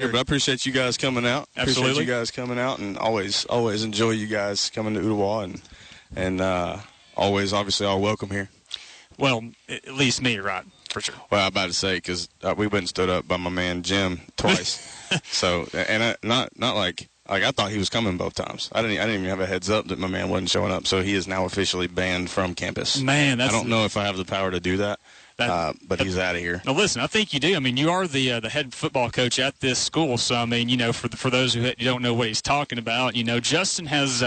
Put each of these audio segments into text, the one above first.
But I appreciate you guys coming out. Absolutely. Appreciate you guys coming out, and always enjoy you guys coming to Ooltewah, and always, obviously, all welcome here. Well, at least me, right? For sure. Well, I'm about to say, because we went and stood up by my man Jim twice. So, and not like I thought he was coming both times. I didn't even have a heads up that my man wasn't showing up. So he is now officially banned from campus. Man, I don't know if I have the power to do that. But he's out of here. Now, listen, I think you do. I mean, you are the head football coach at this school. So, I mean, for those who don't know what he's talking about, Justin has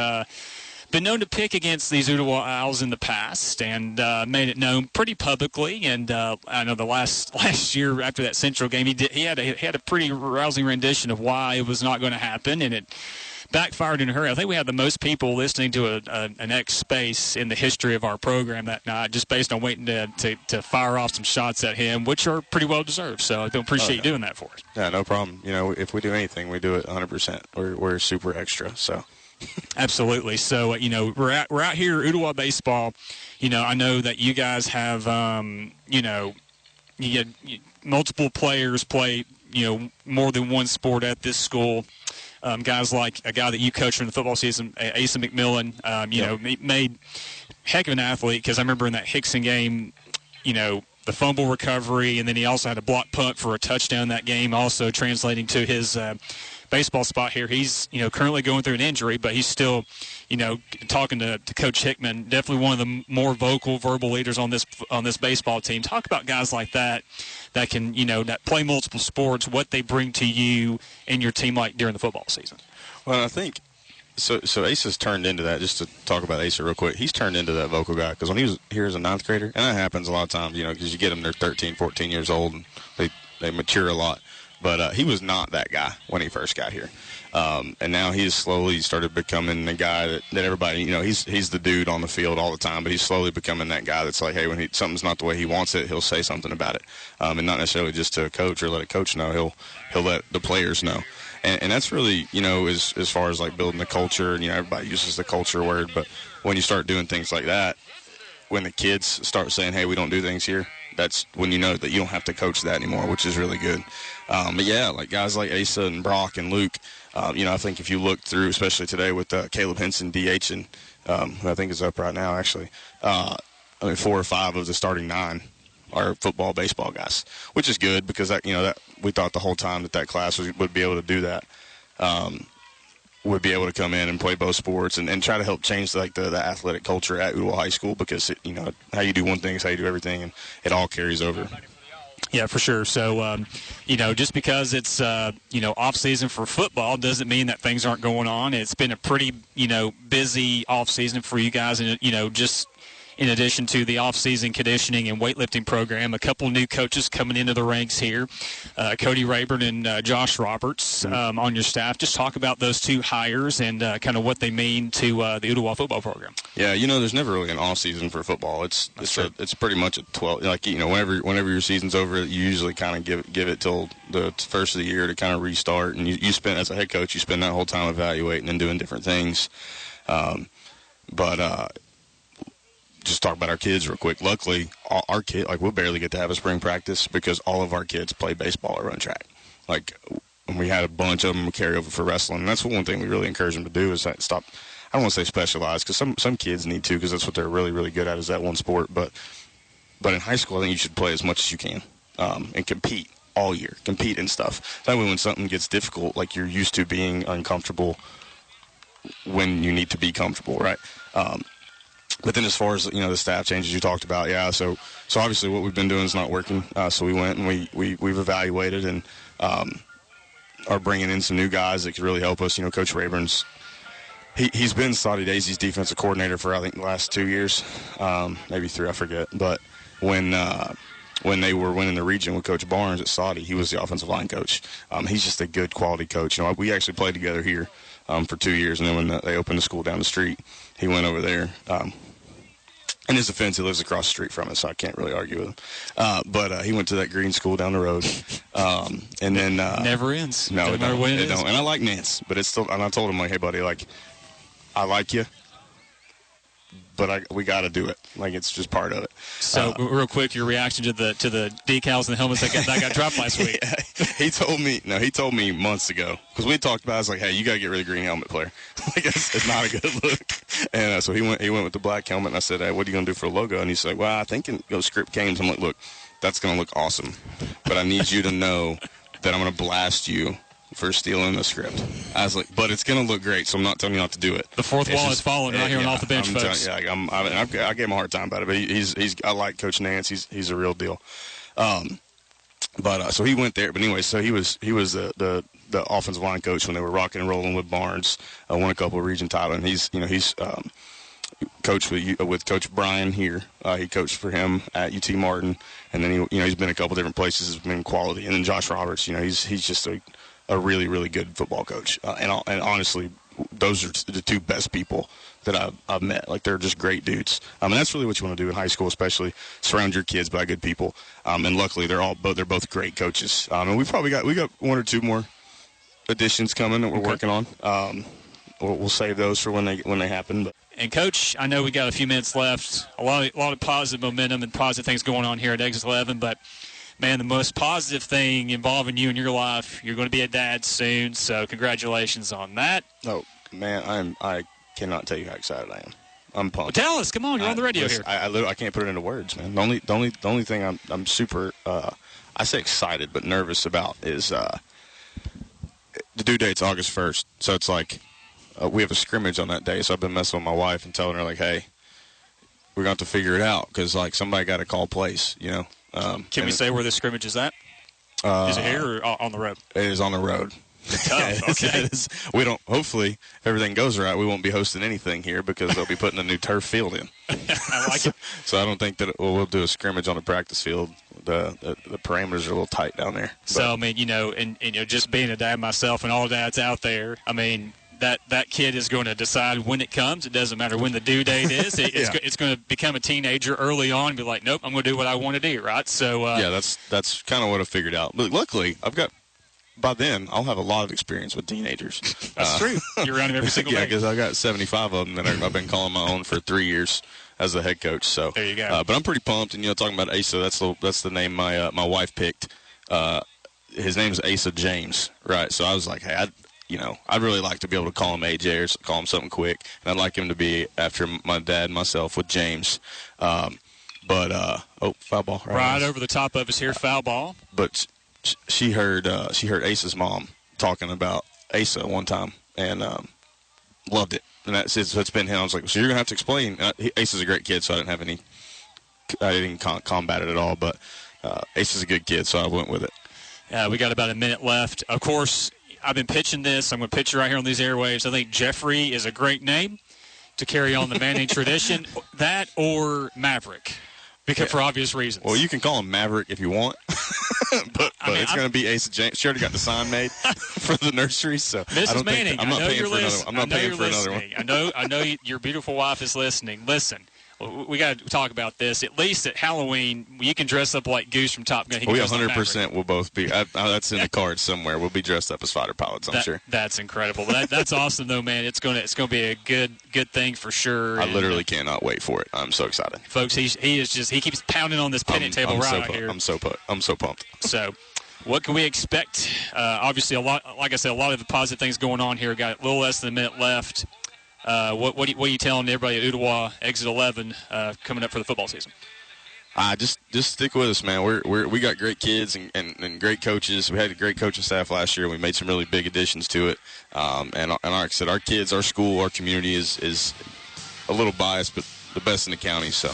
been known to pick against these Ooltewah Owls in the past and made it known pretty publicly. And I know the last year after that Central game, he had a pretty rousing rendition of why it was not going to happen, and it backfired in a hurry. I think we had the most people listening to an X Space in the history of our program that night, just based on waiting to fire off some shots at him, which are pretty well deserved. So I do appreciate you doing that for us. Yeah, no problem. If we do anything, we do it 100%. We're super extra. So. Absolutely. So we're out here, Ooltewah baseball. I know that you guys have you get multiple players play more than one sport at this school. Guys like a guy that you coached in the football season, Asa McMillan, made heck of an athlete, because I remember in that Hickson game, the fumble recovery, and then he also had a block punt for a touchdown that game, also translating to his baseball spot here. He's currently going through an injury, but he's still talking to Coach Hickman, definitely one of the more verbal leaders on this baseball team. Talk about guys like that can that play multiple sports, what they bring to you and your team like during the football season. Well, I think so Asa's turned into that. Just to talk about Asa real quick, he's turned into that vocal guy, because when he was here as a ninth grader, and that happens a lot of times, because you get them, they're 13, 14 years old, and they mature a lot. But he was not that guy when he first got here. And now he's slowly started becoming the guy that everybody, he's the dude on the field all the time, but he's slowly becoming that guy that's like, hey, when something's not the way he wants it, he'll say something about it. And not necessarily just to a coach or let a coach know, he'll let the players know. And that's really, as far as like building the culture, and, everybody uses the culture word, but when you start doing things like that, when the kids start saying, hey, we don't do things here, that's when you know that you don't have to coach that anymore, which is really good. But yeah, like guys like Asa and Brock and Luke, I think if you look through, especially today with Caleb Henson, DH, and who I think is up right now, actually, 4 or 5 of the starting 9 are football, baseball guys, which is good, because that we thought the whole time that class would be able to do that. Would be able to come in and play both sports and try to help change the athletic culture at Ooltewah High School, because how you do one thing is how you do everything, and it all carries over. Yeah, for sure. So, just because it's, off season for football doesn't mean that things aren't going on. It's been a pretty, busy off season for you guys, and, just in addition to the off-season conditioning and weightlifting program, a couple new coaches coming into the ranks here, Cody Rayburn and Josh Roberts on your staff. Just talk about those 2 hires and kind of what they mean to the Ooltewah football program. Yeah, there's never really an off-season for football. It's pretty much a 12. Like, whenever your season's over, you usually kind of give it till the first of the year to kind of restart. And you spend, as a head coach, you spend that whole time evaluating and doing different things. Just talk about our kids real quick. Luckily, our kid, we'll barely get to have a spring practice, because all of our kids play baseball or run track. We had a bunch of them carry over for wrestling, and that's one thing we really encourage them to do, is that stop. I don't want to say specialize, because some kids need to, because that's what they're really, really good at, is that one sport. But in high school, I think you should play as much as you can and compete all year, compete and stuff. That way, when something gets difficult, you're used to being uncomfortable when you need to be comfortable, right? But then as far as, the staff changes you talked about, yeah, so obviously what we've been doing is not working. So we went and we've evaluated and are bringing in some new guys that could really help us. Coach Rayburn's, he's been Saudi Daisy's defensive coordinator for, I think, the last 2 years, maybe 3, I forget. But when they were winning the region with Coach Barnes at Saudi, he was the offensive line coach. He's just a good quality coach. We actually played together here for 2 years, and then when they opened the school down the street, he went over there. In his defense, he lives across the street from us, so I can't really argue with him. But he went to that green school down the road. And then never ends. No, it don't. And I like Nance, but it's still. And I told him, hey, buddy, I like you, but we got to do it. Like, it's just part of it. So, real quick, your reaction to the decals and the helmets that got dropped last week. Yeah, he told me months ago, because we talked about it. I was like, hey, you got to get rid of the green helmet, player. Like, it's not a good look. And so he went with the black helmet, and I said, hey, what are you going to do for a logo? And he's like, well, I think go script canes. I'm like, look, that's going to look awesome, but I need you to know that I'm going to blast you for stealing the script. I was like, but it's going to look great, so I'm not telling you not to do it. The fourth wall is falling right here on Off the Bench, folks. I gave him a hard time about it, but I like Coach Nance. He's a real deal. So he went there. But anyway, so he was the offensive line coach when they were rocking and rolling with Barnes. Won a couple of region titles, and he's coached with Coach Brian here. He coached for him at UT Martin, and then he's been a couple different places. Has been quality, and then Josh Roberts. He's just a really, really good football coach. And honestly, those are the two best people that I've met. Like, they're just great dudes. And that's really what you want to do in high school, especially surround your kids by good people. And luckily, they're both great coaches. And we got one or two more additions coming that we're working on. We'll save those for when they happen. And Coach, I know we got a few minutes left. A lot of positive momentum and positive things going on here at Exit 11, but. Man, the most positive thing involving you in your life, you're going to be a dad soon, so congratulations on that. Oh, man, I cannot tell you how excited I am. I'm pumped. Well, tell us. Come on, you're on the radio here. I can't put it into words, man. The only thing I'm super, I say excited but nervous about is the due date's August 1st, so it's like we have a scrimmage on that day, so I've been messing with my wife and telling her, like, hey, we're going to have to figure it out because, like, somebody got to call plays, Can we say where the scrimmage is at? Is it here or on the road? It is on the road. Tough. Okay. We don't. Hopefully, if everything goes right, we won't be hosting anything here because they'll be putting a new turf field in. I like it. So I don't think that we'll do a scrimmage on the practice field. The parameters are a little tight down there. But. So I mean, and just being a dad myself and all dads out there, I mean. That kid is going to decide when it comes. It doesn't matter when the due date is. It's going to become a teenager early on and be like, nope, I'm going to do what I want to do, right? So that's kind of what I figured out. But luckily, by then, I'll have a lot of experience with teenagers. That's true. You're around them every single day. Yeah, because I got 75 of them that I've been calling my own for 3 years as the head coach. So there you go. But I'm pretty pumped. And talking about Asa, that's the name my wife picked. His name is Asa James, right? So I was like, hey, I'd really like to be able to call him AJ or call him something quick, and I'd like him to be after my dad and myself with James. Foul ball. Right over the top of us here, foul ball. But she heard Asa's mom talking about Asa one time and loved it, and so it's been him. I was like, so you're gonna have to explain. Asa's a great kid, so I didn't combat it at all. But Asa's a good kid, so I went with it. We got about a minute left. Of course. I've been pitching this. I'm going to pitch it right here on these airwaves. I think Jeffrey is a great name to carry on the Manning tradition. That or Maverick, because for obvious reasons. Well, you can call him Maverick if you want, but it's going to be Asa James. She already got the sign made for the nursery, so Mrs. Manning, I'm not paying for another one. I'm not paying for another one. I know your beautiful wife is listening. Listen. We got to talk about this. At least at Halloween, you can dress up like Goose from Top Gun. We 100% will both be. That's in the cards somewhere. We'll be dressed up as fighter pilots, I'm sure. That's incredible. That's awesome, though, man. It's going to be a good thing for sure. I literally cannot wait for it. I'm so excited, folks. He keeps pounding on this pennant table right here. I'm so pumped. So, what can we expect? Obviously, like I said, a lot of the positive things going on here. Got a little less than a minute left. What are you telling everybody at Ooltewah Exit 11 coming up for the football season? Just stick with us, man. We got great kids and great coaches. We had a great coaching staff last year. We made some really big additions to it. And like I said, our kids, our school, our community is a little biased, but the best in the county. So